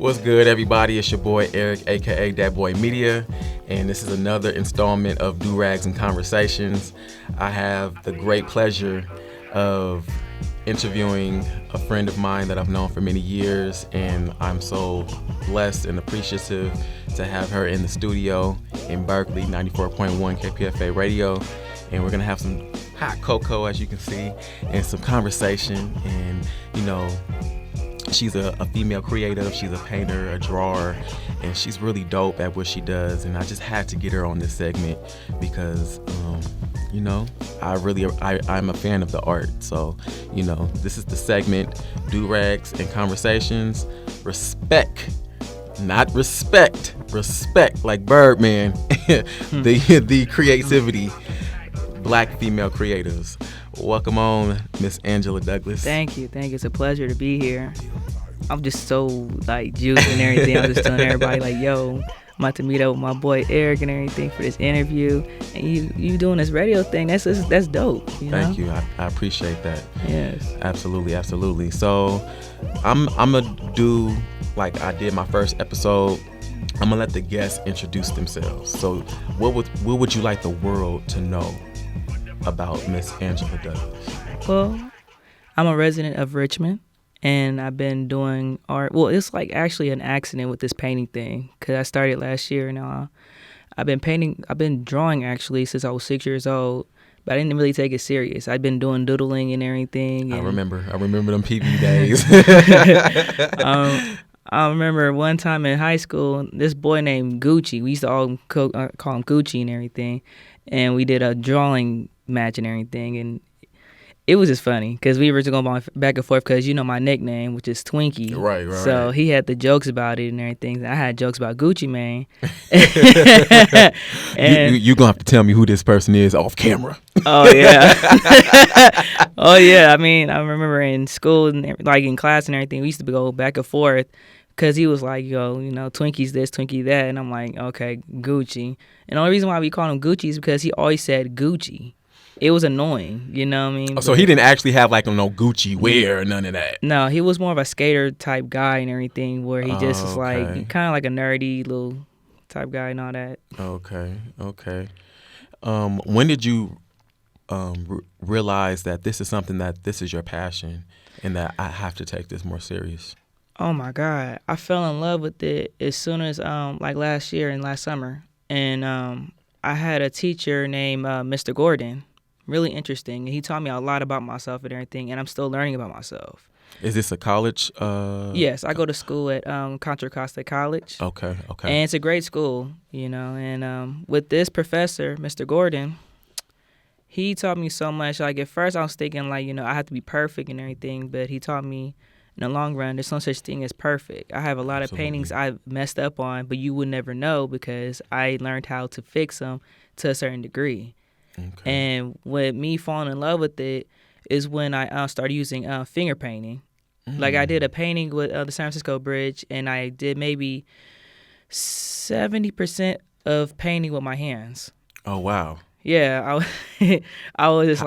What's good, everybody? It's your boy Eric, aka DATBOYMEDIA, and this is another installment of Durags and Conversations. I have the great pleasure of interviewing a friend of mine that I've known for many years, and I'm so blessed and appreciative to have her in the studio in Berkeley, 94.1 KPFA radio, and we're gonna have some hot cocoa, as you can see, and some conversation. And she's a female creative. She's a painter, a drawer, and she's really dope at what she does. And I just had to get her on this segment because, I'm a fan of the art. So, this is the segment, Durags and Conversations. Respect, not respect. Respect, like Birdman. the creativity. Black female creatives. Welcome on, Miss Angela Douglas. Thank you. It's a pleasure to be here. I'm just so juiced and everything. I'm just telling everybody yo, I'm about to meet up with my boy Eric and everything for this interview. And you doing this radio thing, that's dope. Thank you. I appreciate that. Yes. Absolutely. So I'm gonna do like I did my first episode. I'm gonna let the guests introduce themselves. So what would you like the world to know about Miss Angela Douglas? Well, I'm a resident of Richmond, and I've been doing art. Well, it's actually an accident with this painting thing, because I started last year, and I've been drawing actually since I was 6 years old, but I didn't really take it serious. I'd been doing doodling and everything. And I remember them PB days. I remember one time in high school, this boy named Gucci, we used to all call him Gucci and everything, and we did a drawing match and everything, and it was just funny because we were just going back and forth because my nickname, which is Twinkie. Right. So he had the jokes about it and everything. I had jokes about Gucci Mane. And you gonna have to tell me who this person is off camera. Oh yeah. Oh yeah. I mean, I remember in school and in class and everything, we used to go back and forth because he was like, Twinkie's this, Twinkie that, and I'm like, okay, Gucci. And the only reason why we called him Gucci is because he always said Gucci. It was annoying, you know what I mean? So he didn't actually have no Gucci wear or none of that? No, he was more of a skater type guy and everything, where he just was kind of like a nerdy little type guy and all that. Okay. When did you realize that this is something that this is your passion and that I have to take this more serious? Oh my God. I fell in love with it as soon as last year and last summer. And I had a teacher named Mr. Gordon. Really interesting, and he taught me a lot about myself and everything, and I'm still learning about myself. Is this a college? Yes, I go to school at Contra Costa College. Okay. And it's a great school, and with this professor, Mr. Gordon, he taught me so much. At first I was thinking I have to be perfect and everything, but he taught me in the long run there's no such thing as perfect. I have a lot of paintings I've messed up on, but you would never know because I learned how to fix them to a certain degree. Okay. And with me falling in love with it is when I started using finger painting. I did a painting with the San Francisco Bridge, and I did maybe 70% of painting with my hands. Oh, wow. Yeah, I was just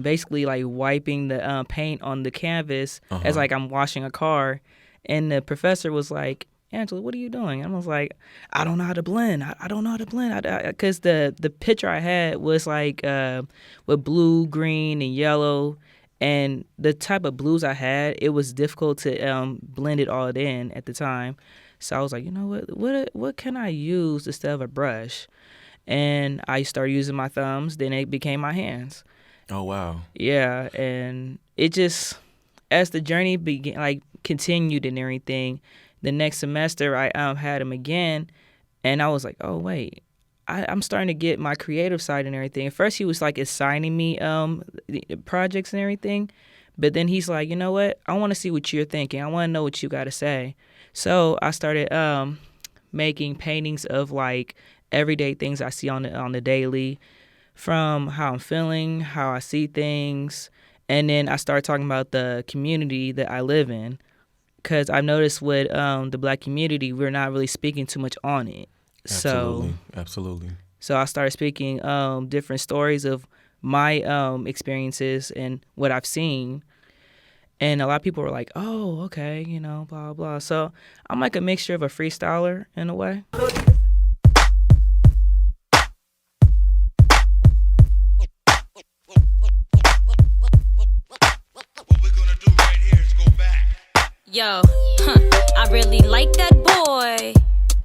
basically wiping the paint on the canvas as I'm washing a car, and the professor was like, Angela, what are you doing? I was like, I don't know how to blend. I don't know how to blend. Because the picture I had was with blue, green, and yellow. And the type of blues I had, it was difficult to blend it all in at the time. So I was like, you know what can I use instead of a brush? And I started using my thumbs. Then it became my hands. Oh, wow. Yeah. And it just, as the journey began, continued and everything, the next semester, I had him again, and I was like, oh, wait, I'm starting to get my creative side and everything. At first, he was, assigning me projects and everything, but then he's like, you know what? I want to see what you're thinking. I want to know what you got to say. So I started making paintings of, everyday things I see on the daily, from how I'm feeling, how I see things, and then I started talking about the community that I live in. Because I've noticed with the Black community, we're not really speaking too much on it. Absolutely. So I started speaking different stories of my experiences and what I've seen. And a lot of people were like, oh, okay, you know, blah, blah. So I'm like a mixture of a freestyler in a way. Yo, I really like that boy.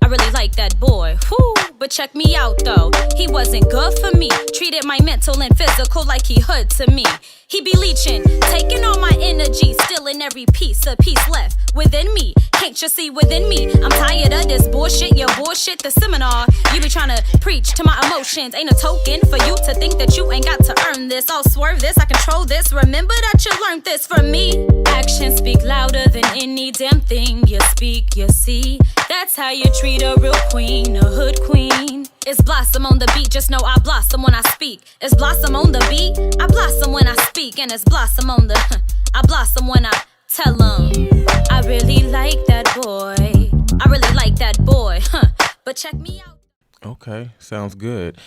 I really like that boy. Whew, but check me out though. He wasn't good for me. Treated my mental and physical like he hood to me. He be leeching, taking all my energy, stealing every piece, a piece left within me. Can't you see within me? I'm tired of this bullshit, your bullshit, the seminar. You be trying to preach to my emotions. Ain't a token for you to think that you ain't got to earn this. I'll swerve this, I control this. Remember that you learned this from me. Actions speak louder than any damn thing you speak, you see. That's how you treat a real queen, a hood queen. It's blossom on the beat, just know I blossom when I speak. It's blossom on the beat, I blossom when I speak. And it's blossom on the, I blossom when I tell them. I really like that boy, I really like that boy, but check me out. Okay, sounds good.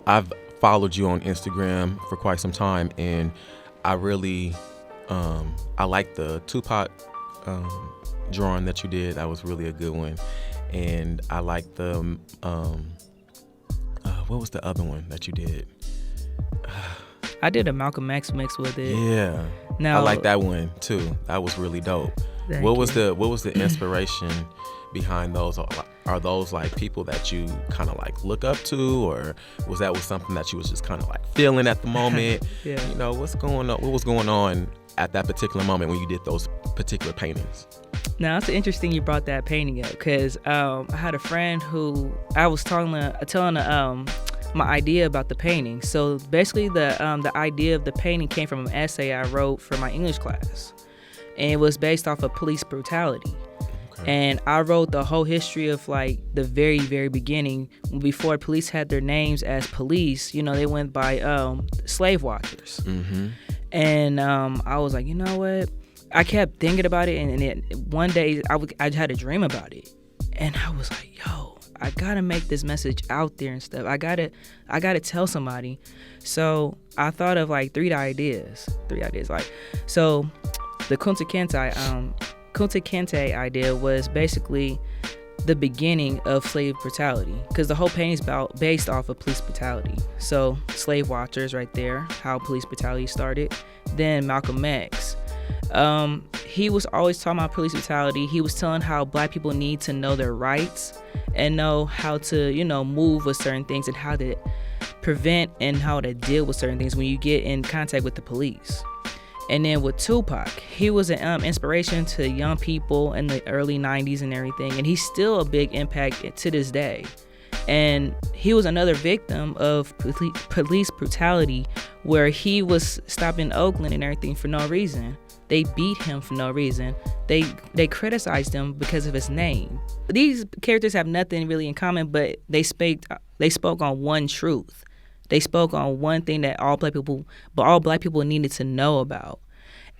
I've followed you on Instagram for quite some time, and I really, I like the Tupac drawing that you did. That was really a good one. And I like the, what was the other one that you did? I did a Malcolm X mix with it. Yeah, Now, I like that one too. That was really dope. What was the inspiration behind those? Are those like people that you kind of like look up to, or was something that you was just kind of like feeling at the moment? Yeah. You know, what's going on? What was going on at that particular moment when you did those particular paintings? Now, it's interesting you brought that painting up, because I had a friend who I was telling my idea about the painting. So basically, the idea of the painting came from an essay I wrote for my English class, and it was based off of police brutality. Okay. And I wrote the whole history of like the very, very beginning, before police had their names as police. You know, they went by slave watchers. Mm-hmm. And I was like, you know what? I kept thinking about it, and one day I had a dream about it, and I was like, yo, I gotta make this message out there and stuff. I gotta tell somebody. So I thought of like three ideas. Like, so the Kunta Kinte idea was basically the beginning of slave brutality, because the whole painting is based off of police brutality. So slave watchers right there, how police brutality started. Then Malcolm X. He was always talking about police brutality. He was telling how black people need to know their rights and know how to, you know, move with certain things, and how to prevent and how to deal with certain things when you get in contact with the police. And then with Tupac, he was an inspiration to young people in the early 90s and everything, and he's still a big impact to this day. And he was another victim of police brutality, where he was stopped in Oakland and everything for no reason. They beat him for no reason. They criticized him because of his name. These characters have nothing really in common, but they spoke on one truth. They spoke on one thing that all black people needed to know about.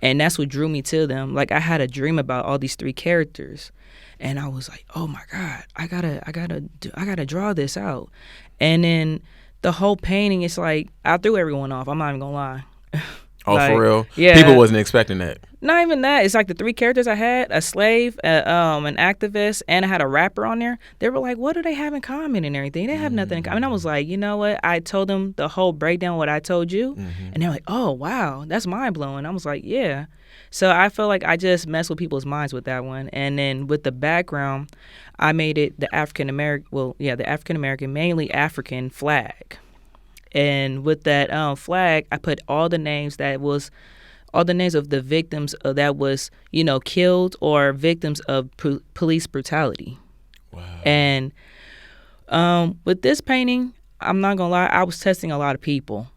And that's what drew me to them. Like, I had a dream about all these three characters, and I was like, oh my God, I gotta draw this out. And then the whole painting, it's like, I threw everyone off. I'm not even gonna lie. Oh, like, for real? Yeah. People wasn't expecting that. Not even that. It's like the three characters I had, a slave, an activist, and I had a rapper on there. They were like, what do they have in common and everything? They have nothing in common. And I was like, you know what? I told them the whole breakdown, what I told you. Mm-hmm. And they're like, oh, wow, that's mind-blowing. I was like, yeah. So I feel like I just messed with people's minds with that one. And then with the background, I made it the African-American, mainly African flag. And with that flag, I put all the names of the victims that was, you know, killed or victims of police brutality. Wow. And with this painting, I'm not gonna lie, I was testing a lot of people,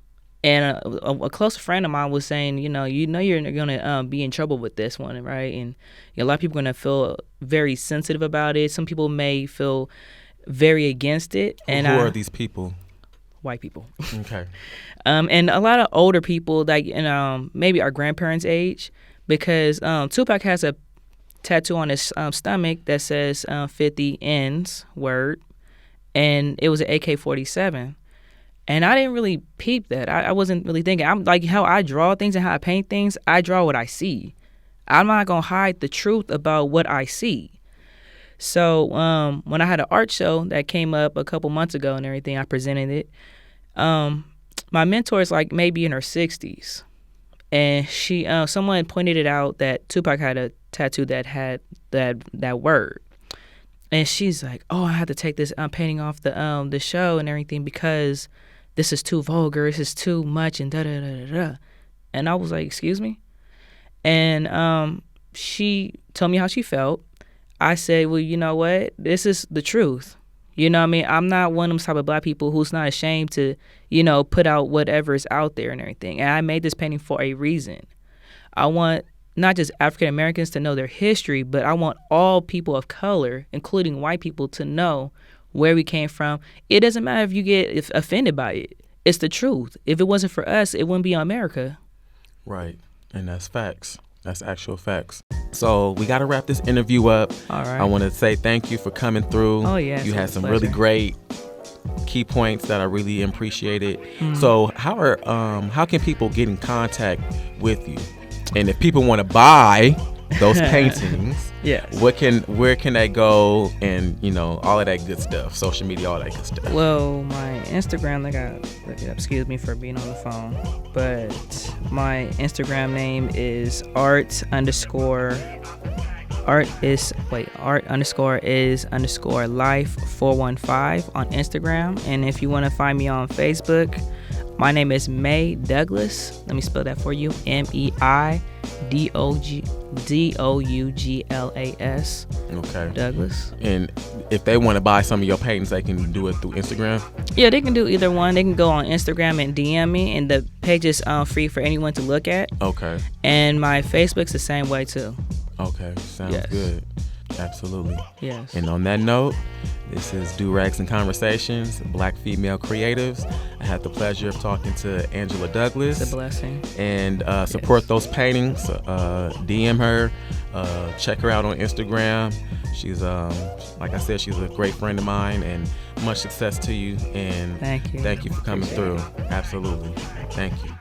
and a close friend of mine was saying, you know you're gonna be in trouble with this one, right? And a lot of people are gonna feel very sensitive about it. Some people may feel very against it. And who are these people? White people. Okay. And a lot of older people, like, maybe our grandparents' age, because Tupac has a tattoo on his stomach that says 50 ends, word, and it was an AK-47. And I didn't really peep that. I wasn't really thinking. I'm like, how I draw things and how I paint things, I draw what I see. I'm not going to hide the truth about what I see. So when I had an art show that came up a couple months ago and everything, I presented it. My mentor is like maybe in her 60s. And she, someone pointed it out that Tupac had a tattoo that had that word. And she's like, "Oh, I have to take this painting off the show and everything because this is too vulgar. This is too much and da da da da da." And I was like, "Excuse me?" And she told me how she felt. I said, "Well, you know what? This is the truth. You know what I mean? I'm not one of them type of black people who's not ashamed to, put out whatever is out there and everything. And I made this painting for a reason. I want not just African Americans to know their history, but I want all people of color, including white people, to know where we came from. It doesn't matter if you get offended by it. It's the truth. If it wasn't for us, it wouldn't be America." Right. And that's facts. That's actual facts. So we got to wrap this interview up. All right. I want to say thank you for coming through. Oh, yeah. You had some pleasure. really great key points that I really appreciated. So how can people get in contact with you? And if people want to buy those paintings, yes, where can they go, and all of that good stuff, social media, all that good stuff? Well, my Instagram, excuse me for being on the phone, but my Instagram name is art_is_life415 on Instagram. And if you want to find me on Facebook, my name is May Douglas. Let me spell that for you. MEIDOUGLAS. Okay. Douglas. And if they want to buy some of your paintings, they can do it through Instagram? Yeah, they can do either one. They can go on Instagram and DM me, and the page is free for anyone to look at. Okay. And my Facebook's the same way too. Okay, sounds good. Absolutely. Yes. And on that note, this is Durags and Conversations, Black Female Creatives. I had the pleasure of talking to Angela Douglas. It's a blessing. And support those paintings. DM her. Check her out on Instagram. She's, like I said, she's a great friend of mine, and much success to you. And thank you. Thank you for coming through. Absolutely. Thank you.